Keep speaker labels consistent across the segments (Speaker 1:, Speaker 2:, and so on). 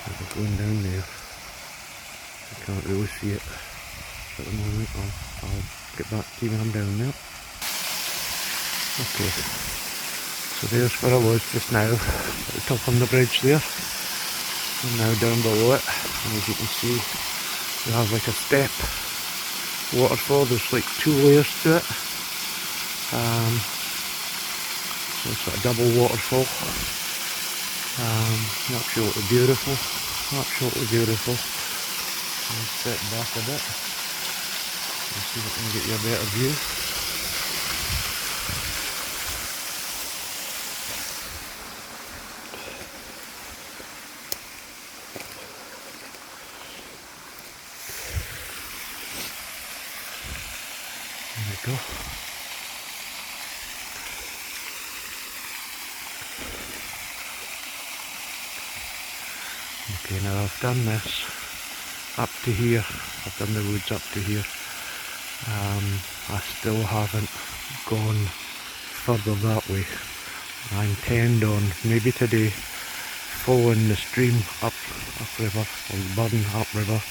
Speaker 1: We're going down there. I can't really see it at the moment. I'll get back to you when I'm down there. Okay, so there's where I was just now, at the top on the bridge there. I'm now down below it, and as you can see, we have like a step waterfall. There's like 2 layers to it. So it's a double waterfall. Absolutely beautiful. Absolutely beautiful. Let's step back a bit and see if I can get you a better view. There we go. Okay, now I've done this up to here. I've done the woods up to here. I still haven't gone further that way. I intend on maybe today following the stream upriver, or the burn upriver.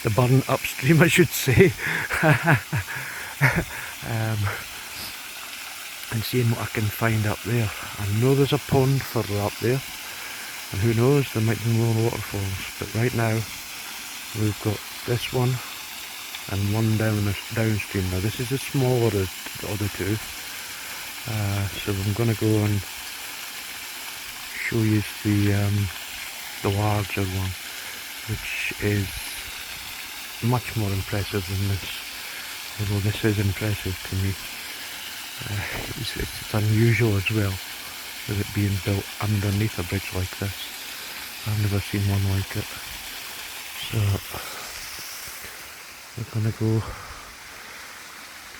Speaker 1: The burn upstream, I should say. And seeing what I can find up there. I know there's a pond further up there, and who knows, there might be more waterfalls. But right now we've got this one and one downstream. Now this is the smaller of the other two, so I'm going to go and show you the larger one, which is much more impressive than this, although this is impressive to me. It's unusual as well, with it being built underneath a bridge like this. I've never seen one like it. So we're going to go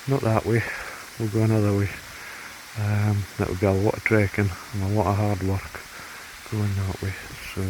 Speaker 1: not that way, we'll go another way. That would be a lot of trekking and a lot of hard work going that way. So